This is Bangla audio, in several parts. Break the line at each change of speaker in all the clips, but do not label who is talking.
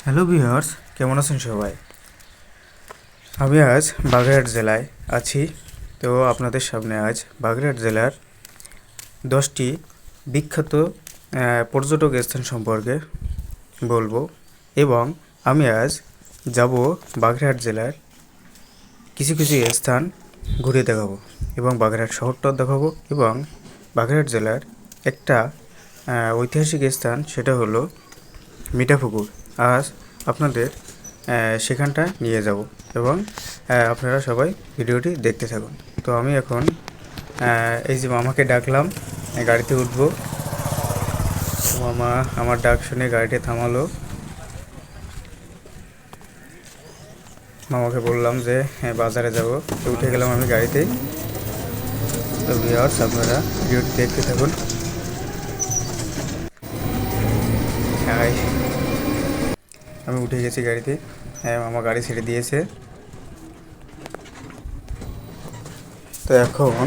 হ্যালো ভিউয়ার্স, কেমন আছেন সবাই? আমি আজ বাগেরহাট জেলায় আছি। তো আপনাদের সামনে আজ বাগেরহাট জেলার 10টি বিখ্যাত পর্যটক স্থান সম্পর্কে বলবো এবং আমি আজ যাব বাগেরহাট জেলার কিছু কিছু স্থান ঘুরে দেখাবো এবং বাগেরহাট শহরটাও দেখাবো এবং বাগেরহাট জেলার একটা ঐতিহাসিক স্থান, সেটা হলো মিঠাপুকুর। আজ আপনাদের সেখানটা নিয়ে যাব এবং আপনারা সবাই ভিডিওটি দেখতে থাকুন। তো আমি এখন এই যে মামাকে ডাকলাম, গাড়িতে উঠবো। মামা আমার ডাক শুনে গাড়িটি থামালো। মামাকে বললাম যে বাজারে যাব, তো উঠে গেলাম আমি গাড়িতে। তো ভিউয়ার্স, আপনারা ভিডিওটি দেখতে থাকুন। হাই, আমি উঠে গেছি গাড়িতে। মামা গাড়ি ছেড়ে দিয়েছে। তো এখন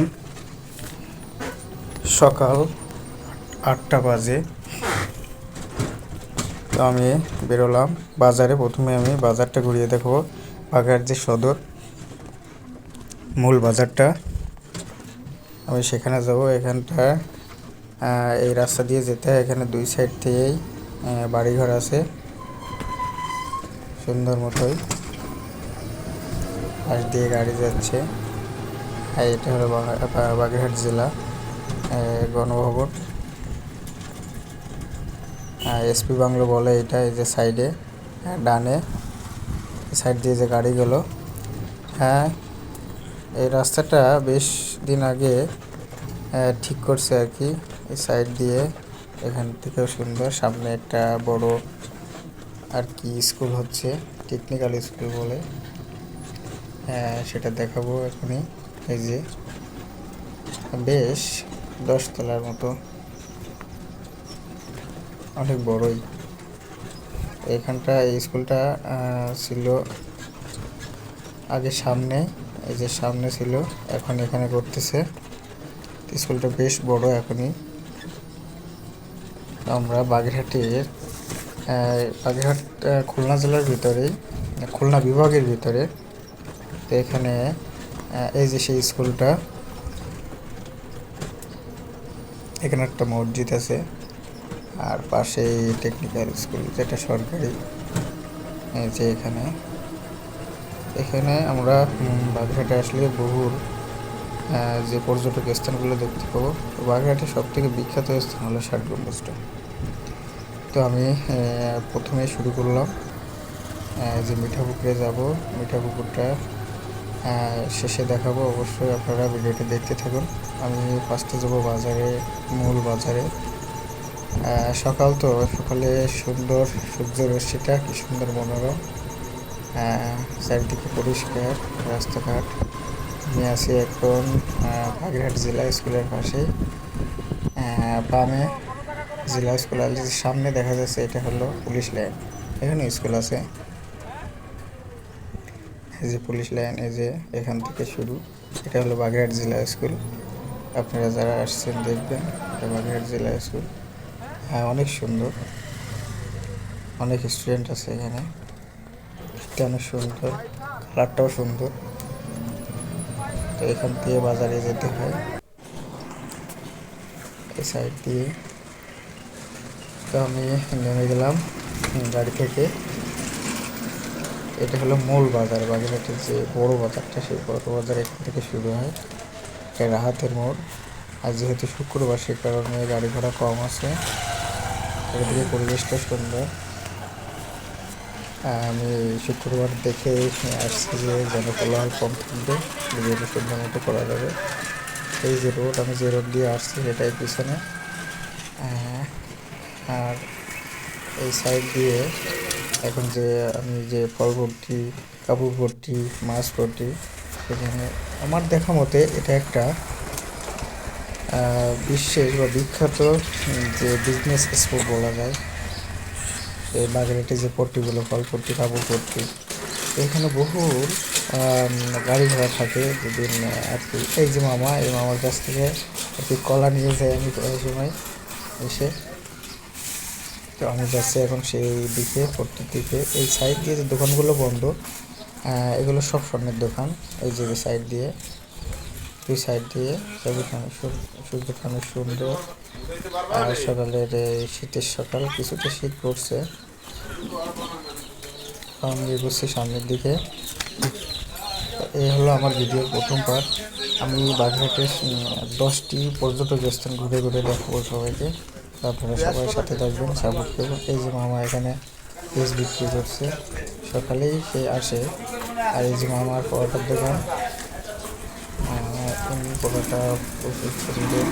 সকাল 8টা বাজে। তো আমি বেরোলাম বাজারে। প্রথমে আমি বাজারটা ঘুরিয়ে দেখবো, বাগেরহাট যে সদর মূল বাজারটা, আমি সেখানে যাব। এখানটা এই রাস্তা দিয়ে যেতে হয়। এখানে দুই সাইড থেকেই বাড়িঘর আছে সুন্দর মতোই, পাশ দিয়ে গাড়ি যাচ্ছে। আর এটা হলো বাগেরহাট জেলা গণভবন, এসপি বাংলো বলে এটা। এই যে সাইডে ডানে সাইড দিয়ে যে গাড়িগুলো, হ্যাঁ, এই রাস্তাটা বেশ দিন আগে ঠিক করছে আর কি। এই সাইড দিয়ে এখান থেকেও সুন্দর। সামনে একটা বড় আর কি স্কুল হচ্ছে, টেকনিক্যাল স্কুল বলে, সেটা দেখাবো এখনই। এই যে বেশ 10 তলার মতো, অনেক বড়ই। এখানটা এই স্কুলটা ছিল আগে সামনে, এই যে সামনে ছিল, এখন এখানে করতেছে। স্কুলটা বেশ বড়। এখনই আমরা বাগেরহাটের বাগেরহাট খুলনা জেলার ভিতরেই, খুলনা বিভাগের ভিতরে। তো এখানে এই যে সেই স্কুলটা, এখানে একটা মসজিদ আছে আর পাশেই টেকনিক্যাল স্কুল যেটা সরকারি। এই যে এখানে এখানে আমরা বাগেরহাটে আসলে বহুর যে পর্যটক স্থানগুলো দেখতে পাবো। তো বাগেরহাটের সব থেকে বিখ্যাত স্থান হলো ষাট গম্বুজটা। তো আমি প্রথমে শুরু করলাম যে মিঠাপুকুরে যাব। মিঠাপুকুরটা শেষে দেখাবো, অবশ্যই আপনারা ভিডিওটা দেখতে থাকুন। আমি ফার্স্টে যাবো বাজারে, মূল বাজারে। সকাল তো, সকালে সুন্দর সূর্য রশ্মিটা কি সুন্দর মনোরম, চারিদিকে পরিষ্কার রাস্তাঘাট। আমি আছি এখন বাগেরহাট জেলা স্কুলের পাশে। বামে জেলা স্কুল আর সামনে দেখা যাচ্ছে এটা হলো পুলিশ লাইন। এখানে স্কুল আছে, এই যে পুলিশ লাইন, এই যে এখান থেকে শুরু। এটা হলো বাগেরহাট জেলা স্কুল। আপনারা যারা আসছেন দেখবেন, এটা বাগেরহাট জেলা স্কুল। হ্যাঁ, অনেক সুন্দর, অনেক স্টুডেন্ট আছে এখানে। এটা অনেক সুন্দর, কালারটাও সুন্দর। তো এখান দিয়ে বাজারে যেতে হয় এই সাইড দিয়ে। তো আমি নেমে গেলাম গাড়ি থেকে। এটা হলো মূল বাজার, বাগেরহাটের যে বড় বাজারটা, সেই বড় বাজার এখান থেকে শুরু হয়। এটা রাহাতের মোড়। আর যেহেতু শুক্রবার, সে কারণে গাড়ি ঘোড়া কম আছে। এদিকে পরিবেশটা সুন্দর। আমি শুক্রবার দেখে আসছি যে জনকোলাহল কম থাকবে, ভিডিওটা সুন্দর মতো করা যাবে। এই যে রোড, আমি যে রোড দিয়ে আসছি সেটাই পিছনে। আর এই সাইড দিয়ে এখন যে আমি যে ফল ভর্তি, কাপড় ভর্তি, মাছ ভর্তি, সেখানে আমার দেখা মতে এটা একটা বিশ্বের বা বিখ্যাত যে বিজনেস স্পট বলা যায়। এই বাগেরহাটে যে পট্টিগুলো, ফল পট্টি, কাপড় পট্টি, এখানে বহু গাড়ি ঘোড়া থাকে যেদিন আর কি। এই যে মামা, এই মামার কাছ থেকে আর কি কলা নিয়ে যাই আমি প্রায় সময় এসে। তো আমি যাচ্ছি এখন সেই দিকে, পড়তে দিকে। এই সাইড দিয়ে যে দোকানগুলো বন্ধ, এগুলো সব স্বর্ণের দোকান। এই যে সাইড দিয়ে, দুই সাইড দিয়ে সূর্যখানে সুন্দর। আর সকালের শীতের সকাল, কিছুটা শীত পড়ছে। আমি এগোচ্ছি সামনের দিকে। এই হলো আমার ভিডিওর প্রথম পার্ট। আমি বাগেরহাটের 10টি পর্যটক স্থান ঘুরে ঘুরে দেখাবো সবাইকে। আপনারা সবাই সাথে থাকবেন, সাপোর্ট করবেন। এই যে মামা এখানে পেঁয়াজ বিক্রি করছে, সকালেই সে আসে। আর এই যে মামার পরোটার দোকান, পরোটা প্রচুর সুন্দর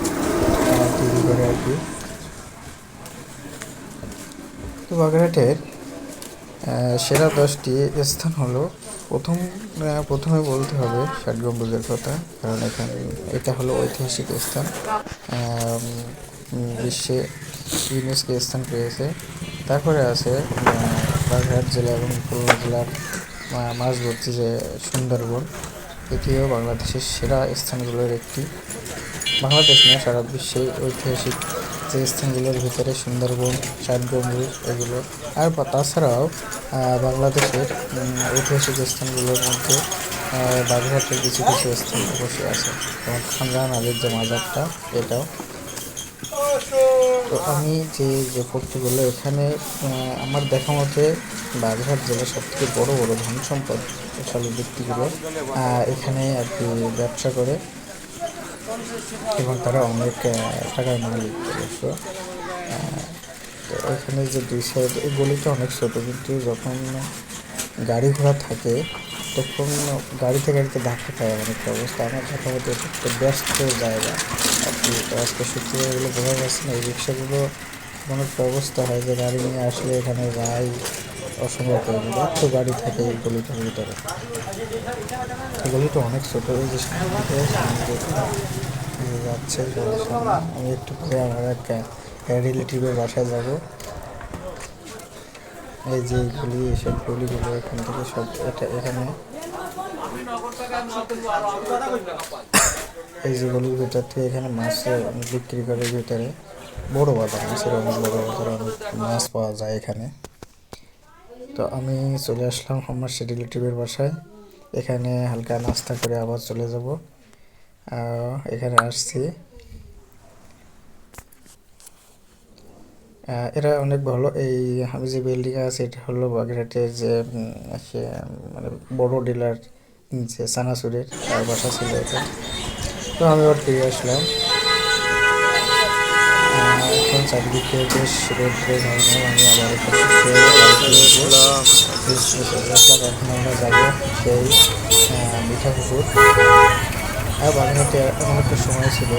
তৈরি করে আর কি। তো বাগেরহাটের সেরা 10টি স্থান হলো, প্রথমে বলতে হবে ষাট গম্বুজের কথা, কারণ এটা হলো ঐতিহাসিক স্থান। বিশ্বে ইউনেস্কো স্থান পেয়েছে। তারপরে আছে বাগেরহাট জেলা এবং খুলনা জেলার মাঝবর্তী যে সুন্দরবন, এটিও বাংলাদেশের সেরা স্থানগুলোর একটি। বাংলাদেশ নয়, সারা বিশ্বে ঐতিহাসিক যে স্থানগুলোর ভিতরে সুন্দরবন, ষাট গম্বুজ এগুলো। আর তাছাড়াও বাংলাদেশের ঐতিহাসিক স্থানগুলোর মধ্যে বাগেরহাটের কিছু কিছু স্থান অবশ্যই আছে, যেমন খানজাহান আলীর যে মাজারটা, এটাও। তো আমি যে পড়তে এখানে আমার দেখা মতে বাগেরহাট জেলার সবথেকে বড় বড় ধন সম্পদশালী ব্যক্তিগুলো এখানে আর কি ব্যবসা করে, এবং তারা অনেক টাকার মালিক অবশ্য। তো এখানে যে দুই সাইড, এই গলিটা অনেক ছোটো, কিন্তু যখন গাড়ি ঘোড়া থাকে তখন গাড়িতে ধাক্কা খায় অনেকটা অবস্থা। আমার দেখা মতো এটা একটা ব্যস্ত জায়গা আর কি। তো আজকে সত্যিকারগুলো বোঝা যাচ্ছে না, এই রিক্সাগুলো অনেকটা অবস্থা হয় যে গাড়ি নিয়ে আসলে এখানে যাই অসম্ভব হয়ে গেল, এত গাড়ি থাকে এই গলিটার ভিতরে। এই গলিটা অনেক ছোটো। এই যে সামনে যাচ্ছে, আমি একটু পরে আমার এক রিলেটিভের বাসায় যাব। এই যে গলি, এসব গলিগুলো এখান থেকে সব এখানে এই যে গলির ভিতর থেকে এখানে মাছ বিক্রি করে ভিতরে। বড় বাজার, মাছের অনেক বড় বাজার, অনেক মাছ পাওয়া যায় এখানে। তো আমি চলে আসলাম আমার সে রিলেটিভের বাসায়। এখানে হালকা নাস্তা করে আবার চলে যাব। এখানে আসছি, এরা অনেক ভালো। এই আমি যে বিল্ডিং আছে, এটা হলো বাগেরহাটের যে মানে বড় ডিলার যে চানাচুরের, তার বাসা ছিল এটা। তো আমি আবার ফিরে আসলাম। এখন চারিদিকে বেশ রোদ্রে ঝলমল। আমি আবার এখন আমরা যাবো সেই মিঠাপুকুর। আর বাগেরহাটে এমন একটা সময় ছিল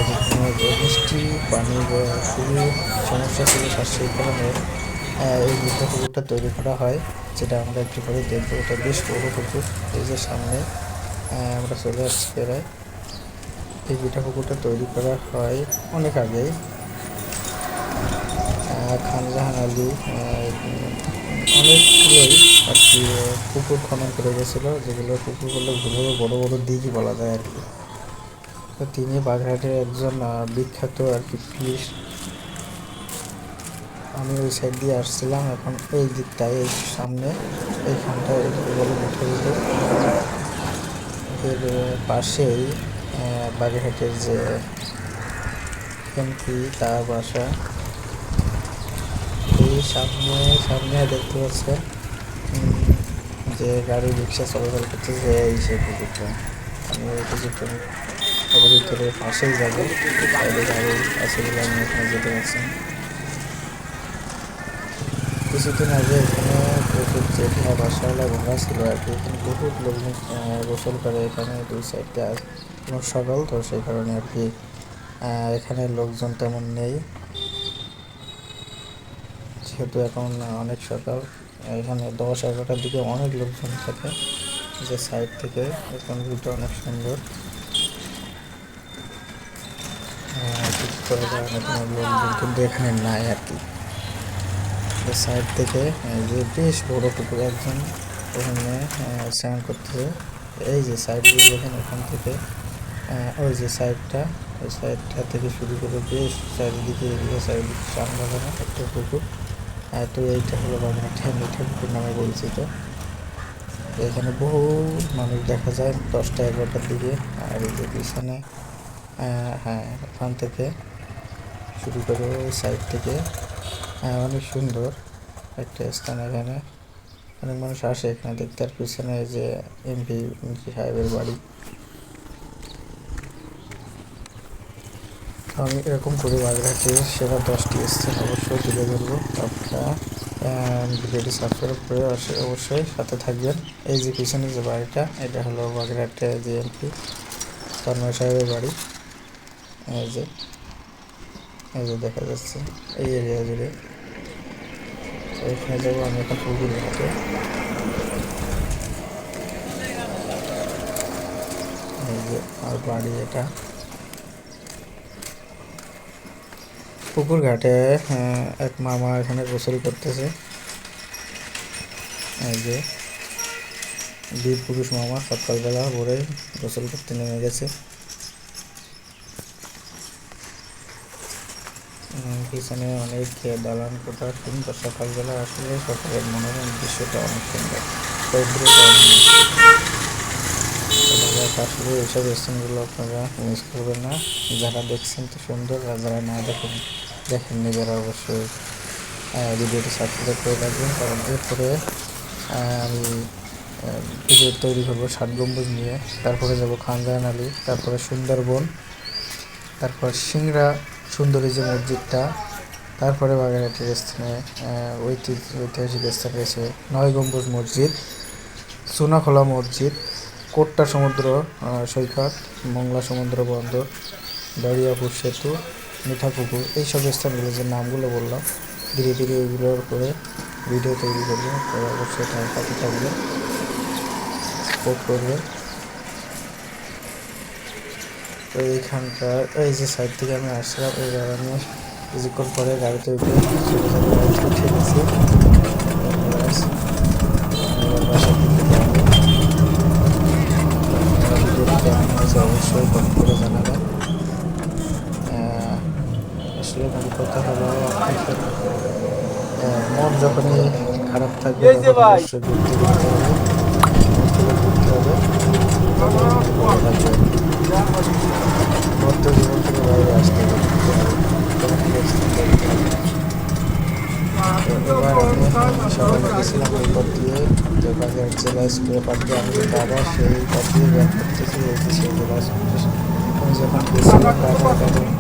যে বৃষ্টি পানি খুবই সমস্যা ছিল, সেই কারণে এই মিঠা পুকুরটা তৈরি করা হয়, যেটা আমরা একটু করে দেখবো। এটা বেশ বড় পুকুর। এই যে সামনে আমরা চলে আসছি প্রায়। এই মিঠা পুকুরটা তৈরি করা হয় অনেক আগেই। খানজাহান আলী অনেকগুলোই আর কি পুকুর খনন করে গেছিলো, যেগুলো পুকুরগুলো বড় বড় দিঘি বলা যায় আর কি। তো তিনি বাগেরহাটের একজন বিখ্যাত আর কি পুলিশ। আমি ওই সাইড দিয়ে আসছিলাম, এখন এই দিকটায়, এই সামনে এইখানটায় বলে মিঠাপুকুর, এর পাশেই বাগেরহাটের যে এমপি তার বাসা। এই সামনে দেখতে পাচ্ছেন যে গাড়ি রিক্সা চলাচল করতেছে, এই সে পুকুরটা। আমি কিছুক্ষণ ভিতরে পাশেই যাবো, গাড়ি আছে বলে আমি এখানে যেতে পারছেন। কিছুদিন আগে এখানে প্রচুর জেঠা বাসাওয়ালা ভাড়া ছিল আর কি। এখানে বহুত লোকজন গোসল করে এখানে, দুই সাইডটা এবং সকাল তো, সেই কারণে আর কি এখানে লোকজন তেমন নেই, যেহেতু এখন অনেক সকাল। এখানে 10-11টার দিকে অনেক লোকজন থাকে যে সাইড থেকে। এখন ভিউটা অনেক সুন্দর, কিছু করে কোনো লোকজন কিন্তু এখানে নাই আর কি। সাইড থেকে যে বেশ বড় পুকুর, একজন ওখানে স্নান করতেছে। এই যে সাইড দিয়ে দেখেন, ওখান থেকে ওই যে সাইডটা, ওই সাইডটা থেকে শুরু করে বেশ চারিদিকে, এদিকে চারিদিকে চান বাগানো একটা পুকুর।
তো এইটা হলো বাগেরহাটে মিঠা পুকুর নামে পরিচিত। এখানে বহু মানুষ দেখা যায় 10টা-11টার দিকে। আর এই যে পিছনে হ্যাঁ, ওখান থেকে শুরু করে ওই সাইড থেকে অনেক সুন্দর একটা স্থান। এখানে অনেক মানুষ আসে এখানে দেখতে। আর পিছনে যে এমপি সাহেবের বাড়ি। আমি এরকম করে বাগেরহাটের সেরা 10টি স্থান অবশ্যই তুলে ধরবো। আপনারা ভিডিওটি সাবস্ক্রাইব করে অবশ্যই সাথে থাকবেন। এই যে পিছনে যে বাড়িটা, এটা হলো বাগেরহাটে যে এমপি তন্ময় সাহেবের বাড়ি। এই যে দেখা যাচ্ছে এই এরিয়া জুড়ে। এখানে যাবো আমি এখন পুকুর ঘাটে। এই যে আর বাড়ি এটা পুকুর ঘাটে। এক মামা এখানে গোসল করতেছে। এই যে বীর পুরুষ মামা সকালবেলা ভোরে গোসল করতে নেমে গেছে। পিছনে অনেক দালান কোঠা, সুন্দর। সকালবেলা আসলে সকালের মনোরম দৃশ্যটা অনেক সুন্দর। আসলে এইসব স্থানগুলো আপনারা মিস করবেন না। যারা দেখছেন তো সুন্দর, আর যারা না দেখেননি যারা অবশ্যই ভিডিওটি সাবস্ক্রাইব করে রাখবেন। কারণ এরপরে আমি ভিডিও তৈরি করবো 7 গম্বুজ নিয়ে। তারপরে যাব খানজাহান আলী, তারপরে সুন্দরবন, তারপর সিংড়া সুন্দরী যে মসজিদটা, তারপরে বাগেরহাটের স্থানে ঐতিহাসিক স্থান রয়েছে 9 গম্বুজ মসজিদ, সোনাখোলা মসজিদ, কোট্টা সমুদ্র সৈকত, মংলা সমুদ্র বন্দর, দরিয়াপুর সেতু, মিঠাপুকুর। এইসব স্থানগুলো যে নামগুলো বললাম, ধীরে ধীরে এগুলোর করে ভিডিও তৈরি করবো। অবশ্যই তার সাথে থাকবে, সাপোর্ট করবে। তো এইখানকার এই যে সাইড থেকে আমি আসলাম, এবার আমি কিছুক্ষণ পরে গাড়িতে উঠে চলে যাবো। গাড়িতে উঠে গেছি, এবার বাসার দিকে যাবো। ভিডিওটি কেমন হয়েছে অবশ্যই কমেন্ট করে জানাবেন। আসলে মূল কথা হলো, আপনাদের মন যখনই খারাপ থাকবে তখন অবশ্যই ঘুরতে যেতে হবে, ঘুরতে হবে। ভদ্র জীবন থেকে বাইরে আসতে হবে। এবার আমি সকালে গেছিলাম ওই পথ দিয়ে, তো বাগেরহাট জেলা স্কুলের পাঠ দিয়ে আমি কিন্তু আবার সেই পথ দিয়ে ব্যাক করতেছি। এই যে সেই জেলা স্কুল আমি যখন গেছিলাম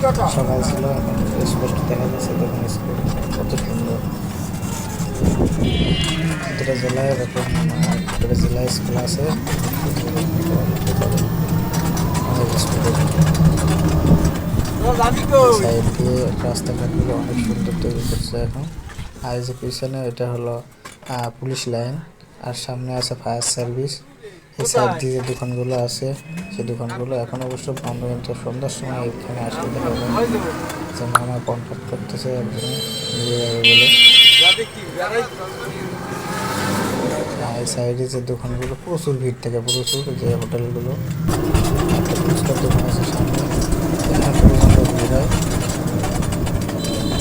তখন সকাল ছিল, এখন স্পষ্ট দেখা যাচ্ছে তখন স্কুল কত সুন্দর। প্রতিটা জেলায় এরকম প্রতিটা জেলায় স্কুল আছে। সাইড দিয়ে রাস্তাঘাটগুলো অনেক সুন্দর তৈরি করছে এখন। আর যে পিছনে এটা হলো পুলিশ লাইন, আর সামনে আছে ফায়ার সার্ভিস। এই সাইড দিয়ে যে দোকানগুলো আছে, সেই দোকানগুলো এখন অবশ্য বন্ধ, কিন্তু সন্ধ্যার সময় এখানে আসলে দেখা যায় যে মামা কন্ট্যাক্ট করতেছে একজনে নিয়ে যাবে বলে। এই সাইডে যে দোকানগুলো প্রচুর ভিড় থাকে, প্রচুর যে হোটেলগুলো, একটা ফুচকার দোকান আছে সামনে, এখানে প্রচণ্ড ভিড় হয়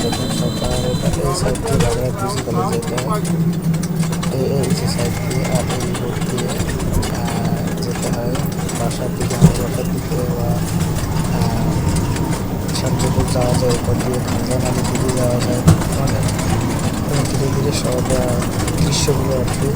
যখন সকাল। এই সাইড দিয়ে বাগেরহাট ডিগ্রি কলেজ যেতে হয়, এই যে সাইড দিয়ে। আর এই রোড দিয়ে যেতে হয় বাসার দিকে, আমার বাসার দিকে, বা শান্তিপুর যাওয়া যায়, এরপর দিয়ে খানজাহান আলী দিকে যাওয়া যায়। মানে ধীরে ধীরে সব দৃশ্যগুলো আর কি